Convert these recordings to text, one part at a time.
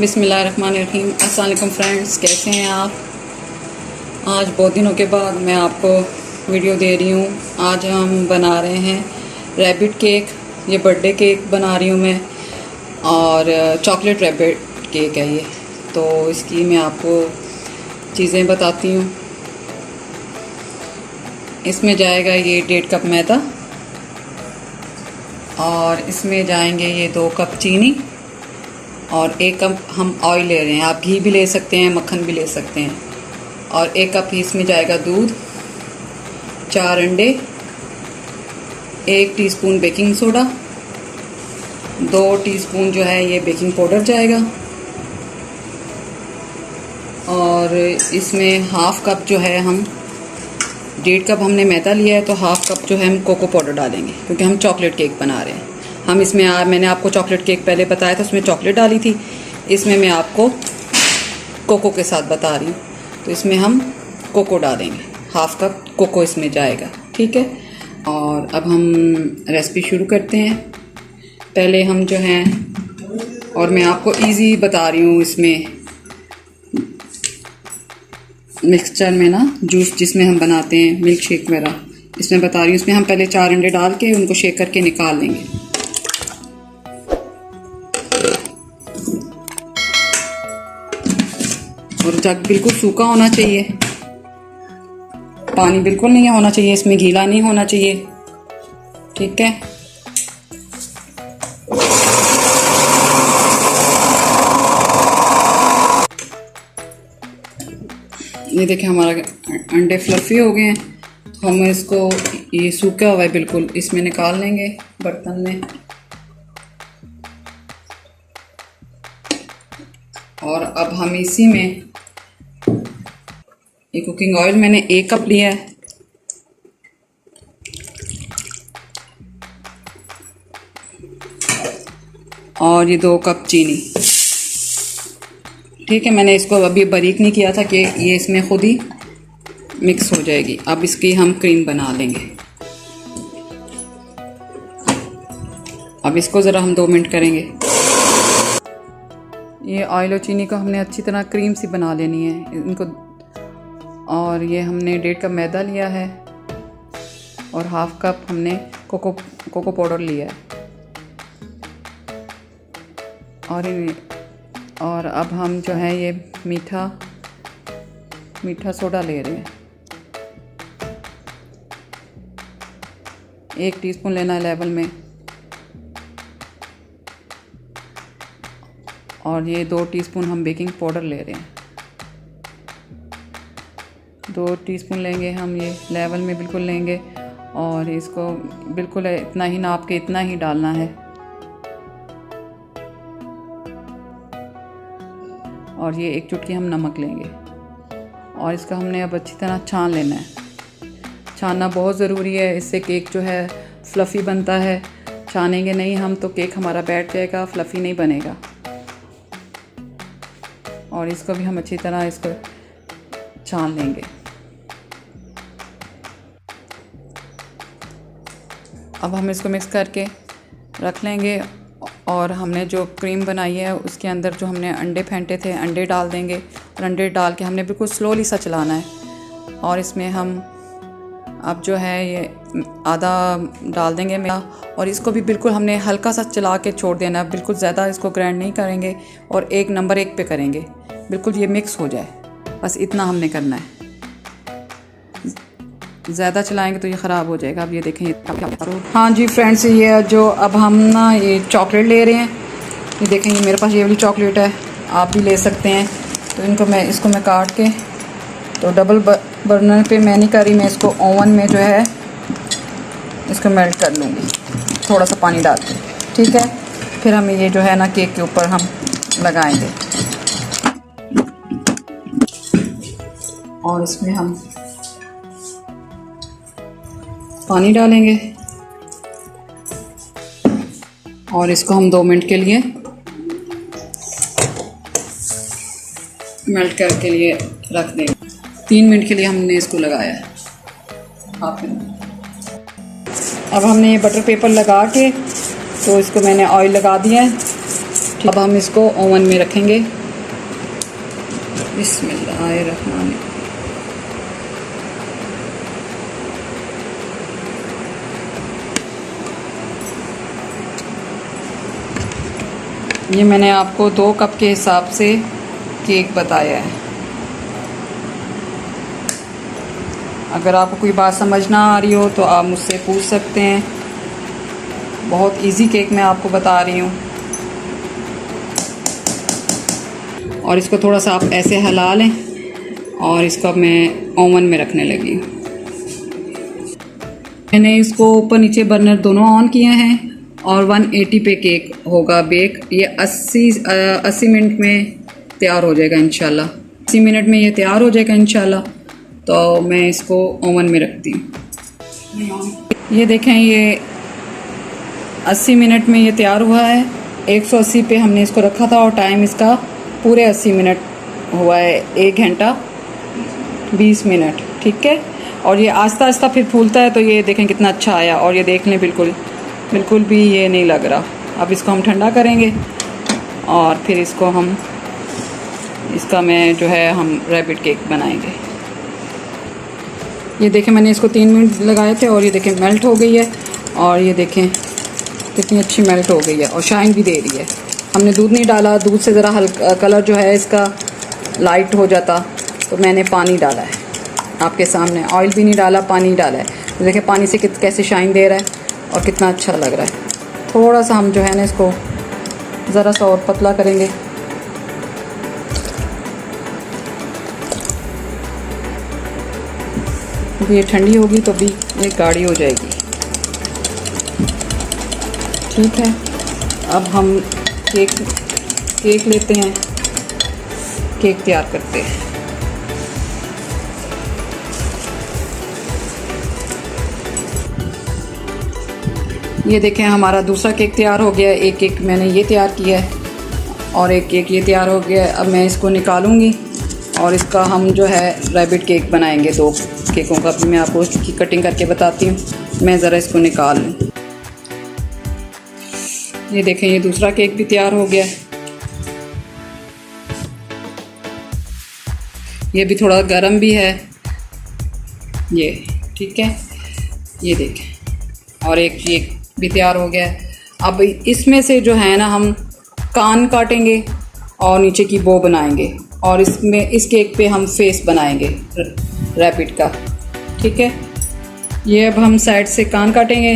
बिस्मिल्लाहिर्रहमानिर्रहीम। अस्सलाम वालेकुम फ्रेंड्स, कैसे हैं आप? आज बहुत दिनों के बाद मैं आपको वीडियो दे रही हूँ। आज हम बना रहे हैं रैबिट केक। ये बर्थडे केक बना रही हूँ मैं, और चॉकलेट रैबिट केक है ये। तो इसकी मैं आपको चीज़ें बताती हूँ। इसमें जाएगा ये 1.5 कप मैदा, और इसमें जाएंगे ये 2 कप चीनी, और 1 कप हम ऑयल ले रहे हैं। आप घी भी ले सकते हैं, मक्खन भी ले सकते हैं। और 1 कप ही इसमें जाएगा दूध, 4 अंडे, 1 टीस्पून बेकिंग सोडा, 2 टीस्पून जो है ये बेकिंग पाउडर जाएगा, और इसमें हाफ कप जो है हम 1.5 कप हमने मैदा लिया है, तो हाफ कप जो है हम कोको पाउडर डालेंगे, क्योंकि हम चॉकलेट केक बना रहे हैं। हम इसमें मैंने आपको चॉकलेट केक पहले बताया था, उसमें चॉकलेट डाली थी। इसमें मैं आपको कोको के साथ बता रही हूँ, तो इसमें हम कोको डालेंगे, हाफ कप कोको इसमें जाएगा, ठीक है। और अब हम रेसिपी शुरू करते हैं। पहले हम जो हैं, और मैं आपको इजी बता रही हूँ, इसमें मिक्सचर में ना जूस जिसमें हम बनाते हैं मिल्क शेक वगैरह, इसमें बता रही हूँ। इसमें हम पहले 4 अंडे डाल के उनको शेक करके निकाल लेंगे। और जग बिल्कुल सूखा होना चाहिए, पानी बिल्कुल नहीं होना चाहिए, इसमें गीला नहीं होना चाहिए, ठीक है। ये देखिए हमारा अंडे फ्लफी हो गए हैं, तो हम इसको, ये सूखा हुआ है बिल्कुल, इसमें निकाल लेंगे बर्तन में। और अब हम इसी में ये कुकिंग ऑयल मैंने 1 कप लिया है, और ये 2 कप चीनी, ठीक है। मैंने इसको अभी बारीक नहीं किया था कि ये इसमें खुद ही मिक्स हो जाएगी। अब इसकी हम क्रीम बना लेंगे। अब इसको ज़रा हम 2 मिनट करेंगे। ये ऑयल और चीनी को हमने अच्छी तरह क्रीम सी बना लेनी है इनको। और ये हमने 1.5 कप मैदा लिया है, और हाफ कप हमने कोको पाउडर लिया है। और अब हम जो है ये मीठा सोडा ले रहे हैं, 1 टीस्पून लेना है लेवल में। और ये 2 टीस्पून हम बेकिंग पाउडर ले रहे हैं, 2 टीस्पून लेंगे हम, ये लेवल में बिल्कुल लेंगे। और इसको बिल्कुल इतना ही नाप के इतना ही डालना है। और ये 1 चुटकी हम नमक लेंगे, और इसका हमने अब अच्छी तरह छान लेना है। छानना बहुत ज़रूरी है, इससे केक जो है फ्लफ़ी बनता है। छानेंगे नहीं हम तो केक हमारा बैठ जाएगा, फ्लफ़ी नहीं बनेगा। और इसको भी हम अच्छी तरह इसको छान लेंगे। अब हम इसको मिक्स करके रख लेंगे। और हमने जो क्रीम बनाई है उसके अंदर जो हमने अंडे फेंटे थे, अंडे डाल देंगे, और अंडे डाल के हमने बिल्कुल स्लोली सा चलाना है। और इसमें हम अब जो है ये आधा डाल देंगे मैदा, और इसको भी बिल्कुल हमने हल्का सा चला के छोड़ देना, बिल्कुल ज़्यादा इसको ग्राइंड नहीं करेंगे, और नंबर 1 पे करेंगे, बिल्कुल ये मिक्स हो जाए, बस इतना हमने करना है। ज़्यादा चलाएंगे तो ये ख़राब हो जाएगा। अब ये देखें ये हाँ जी फ्रेंड्स, ये जो अब हम ना ये चॉकलेट ले रहे हैं, ये देखें, ये मेरे पास ये वाली चॉकलेट है, आप भी ले सकते हैं। तो इसको मैं काट के, तो डबल बर्नर पे मैं नहीं कर रही, मैं इसको ओवन में जो है इसको मेल्ट कर लूँगी, थोड़ा सा पानी डाल के, ठीक है। फिर हम ये जो है ना केक के ऊपर हम लगाएंगे, और इसमें हम पानी डालेंगे, और इसको हम 2 मिनट के लिए मेल्ट करके लिए रख देंगे। 3 मिनट के लिए हमने इसको लगाया है, हाफ मिनट। अब हमने ये बटर पेपर लगा के, तो इसको मैंने ऑयल लगा दिया है, अब हम इसको ओवन में रखेंगे। बिस्मिल्लाहिर्रहमानिर्रहीम। ये मैंने आपको 2 कप के हिसाब से केक बताया है। अगर आपको कोई बात समझ ना आ रही हो तो आप मुझसे पूछ सकते हैं। बहुत इजी केक मैं आपको बता रही हूँ। और इसको थोड़ा सा आप ऐसे हिला लें और इसको अब मैं ओवन में रखने लगी हूँ। मैंने इसको ऊपर नीचे बर्नर दोनों ऑन किए हैं और 180 पे केक होगा बेक। ये 80 मिनट में तैयार हो जाएगा इंशाल्लाह। 80 मिनट में ये तैयार हो जाएगा इंशाल्लाह। तो मैं इसको ओवन में रखती हूँ। ये देखें, ये 80 मिनट में ये तैयार हुआ है। 180 पे हमने इसको रखा था और टाइम इसका पूरे 80 मिनट हुआ है। 1 घंटा 20 मिनट, ठीक है। और ये आस्ता आस्ता फिर फूलता है। तो ये देखें कितना अच्छा आया। और ये देख लें, बिल्कुल भी ये नहीं लग रहा। अब इसको हम ठंडा करेंगे और फिर इसको मैं जो है हम रैबिट केक बनाएंगे। ये देखें, मैंने इसको 3 मिनट लगाए थे और ये देखें मेल्ट हो गई है। और ये देखें कितनी अच्छी मेल्ट हो गई है और शाइन भी दे रही है। हमने दूध नहीं डाला। दूध से ज़रा हल्का कलर जो है इसका लाइट हो जाता, तो मैंने पानी डाला है आपके सामने। ऑयल भी नहीं डाला, पानी डाला है। तो देखें पानी से कैसे शाइन दे रहा है और कितना अच्छा लग रहा है। थोड़ा सा हम जो है ना इसको ज़रा सा और पतला करेंगे। ये ठंडी होगी तो भी ये गाढ़ी हो जाएगी, ठीक है। अब हम केक लेते हैं, केक तैयार करते हैं। ये देखें हमारा दूसरा केक तैयार हो गया है। एक केक मैंने ये तैयार किया है और एक केक ये तैयार हो गया है। अब मैं इसको निकालूंगी और इसका हम जो है रैबिट केक बनाएंगे। 2 केकों का मैं आपको इसकी कटिंग करके बताती हूँ। मैं ज़रा इसको निकाल लूँ। ये देखें, ये दूसरा केक भी तैयार हो गया है। ये भी थोड़ा गर्म भी है ये, ठीक है। ये देखें, और एक केक भी तैयार हो गया है। अब इसमें से जो है ना हम कान काटेंगे और नीचे की बो बनाएंगे और इस केक पे हम फेस बनाएंगे रैबिट का, ठीक है। ये अब हम साइड से कान काटेंगे।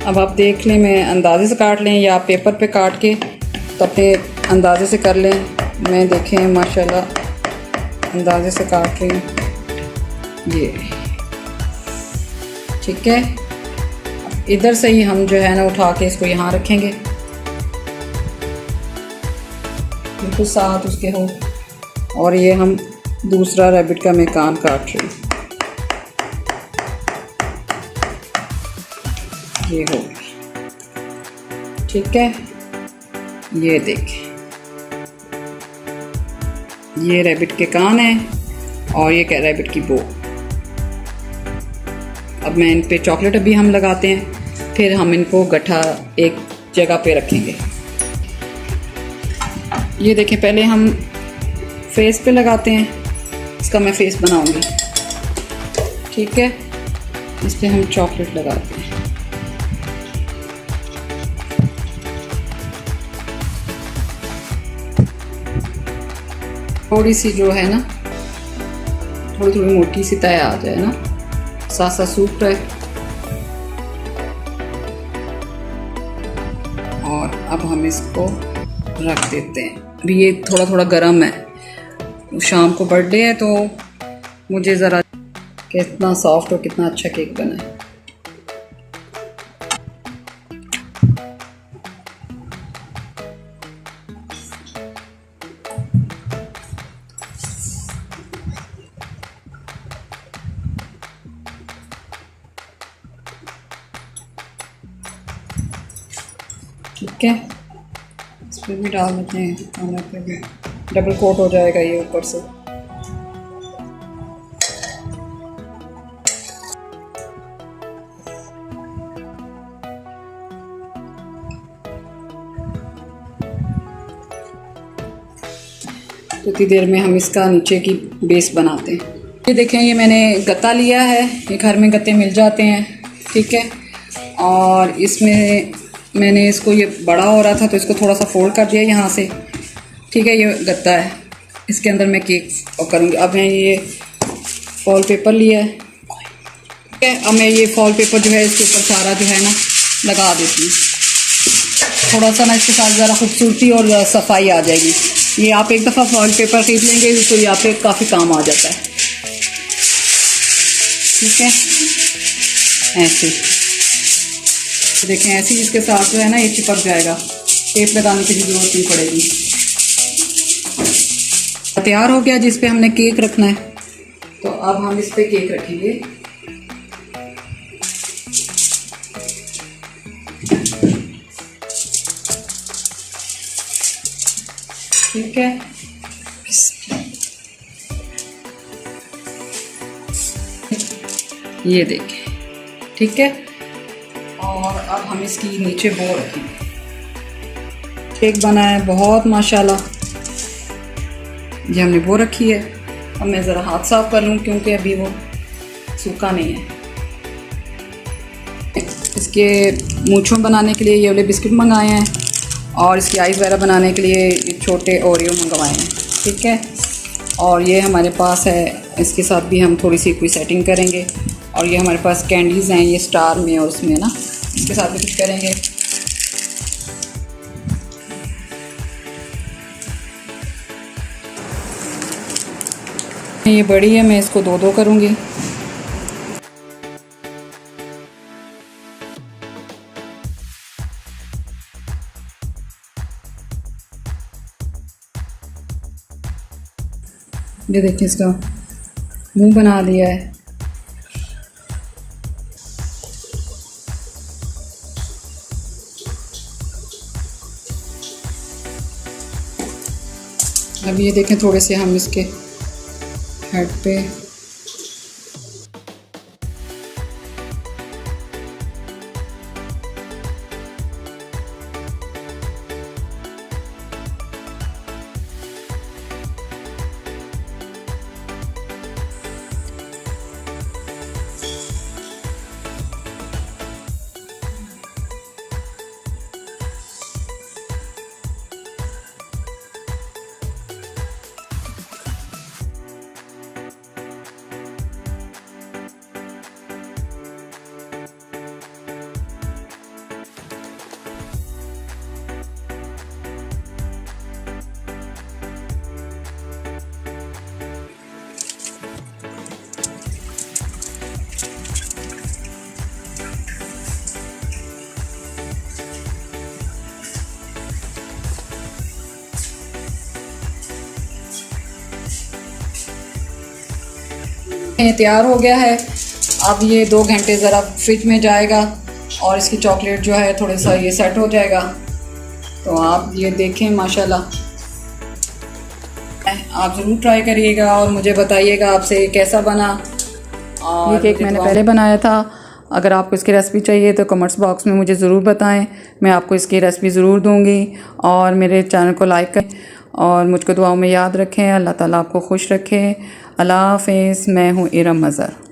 अब आप देख लें, मैं अंदाजे से काट लें या पेपर पे काट के तो अपने अंदाजे से कर लें। मैं देखें माशाल्लाह अंदाजे से काट रही हूँ ये, ठीक है। इधर से ही हम जो है ना उठा के इसको यहाँ रखेंगे, बिल्कुल साथ उसके हो। और ये हम दूसरा रैबिट का मैं कान काट रही हूँ। ये हो गई, ठीक है। ये देखें, ये रैबिट के कान हैं और ये रैबिट की बो। अब मैं इन पे चॉकलेट अभी हम लगाते हैं, फिर हम इनको गट्ठा एक जगह पे रखेंगे। ये देखें, पहले हम फेस पे लगाते हैं। इसका मैं फेस बनाऊंगी, ठीक है। इस पे हम चॉकलेट लगाते हैं। थोड़ी सी जो है ना, थोड़ी थोड़ी मोटी सी तय आ जाए ना, साथ साथ सूख रहे। और अब हम इसको रख देते हैं। अभी ये थोड़ा थोड़ा गर्म है, शाम को बर्थडे है तो मुझे ज़रा कितना सॉफ्ट और कितना अच्छा केक बना है। ठीक है, इस पर भी डाल देते हैं, खाने पे भी डबल कोट हो जाएगा ये ऊपर से। तो इतनी देर में हम इसका नीचे की बेस बनाते हैं। ये देखें, ये मैंने गत्ता लिया है, ये घर में गत्ते मिल जाते हैं, ठीक है। और इसमें मैंने इसको, ये बड़ा हो रहा था तो इसको थोड़ा सा फोल्ड कर दिया यहाँ से, ठीक है। ये गत्ता है, इसके अंदर मैं केक करूँगी। अब मैं ये फॉल पेपर लिया है, ठीक है। अब मैं ये फॉल पेपर जो है इसके ऊपर सारा जो है ना लगा देती हूँ। थोड़ा सा ना इसके साथ ज़रा खूबसूरती और सफाई आ जाएगी। ये आप एक दफ़ा फॉल पेपर खरीद लेंगे तो ये आप काफ़ी काम आ जाता है, ठीक है। ऐसे देखें, ऐसे ही इसके साथ जो है ना ये चिपक जाएगा, टेप लगाने की भी जरूरत नहीं पड़ेगी। तैयार हो गया जिस पे हमने केक रखना है, तो अब हम इस पे केक रखेंगे। ठीक है, ये देखें, ठीक है। और अब हम इसकी नीचे बो रखेंगे। केक बना है बहुत माशाल्लाह, ये हमने बो रखी है। अब मैं ज़रा हाथ साफ कर लूँ क्योंकि अभी वो सूखा नहीं है। इसके मूंछों बनाने के लिए ये वाले बिस्किट मंगाए हैं और इसकी आइस वगैरह बनाने के लिए छोटे ओरियो मंगवाए हैं, ठीक है। और ये हमारे पास है, इसके साथ भी हम थोड़ी सी कोई सेटिंग करेंगे। और ये हमारे पास कैंडीज़ हैं, ये स्टार में और उसमें ना, इसके साथ भी कुछ करेंगे। ये बड़ी है, मैं इसको दो दो करूँगी। ये देखिए, इसका मुंह बना दिया है। अब ये देखें, थोड़े से हम इसके हेड पे तैयार हो गया है। अब ये 2 घंटे ज़रा फ्रिज में जाएगा और इसकी चॉकलेट जो है थोड़ा सा ये सेट हो जाएगा। तो आप ये देखें, माशाल्लाह आप ज़रूर ट्राई करिएगा और मुझे बताइएगा आपसे कैसा बना। और ये केक मैंने पहले बनाया था। अगर आपको इसकी रेसिपी चाहिए तो कमेंट्स बॉक्स में मुझे ज़रूर बताएं, मैं आपको इसकी रेसिपी ज़रूर दूंगी। और मेरे चैनल को लाइक करें और मुझको दुआओं में याद रखें। अल्लाह ताला आपको खुश रखे। अल्लाह हाफ़िज़। मैं हूँ इरम मज़हर।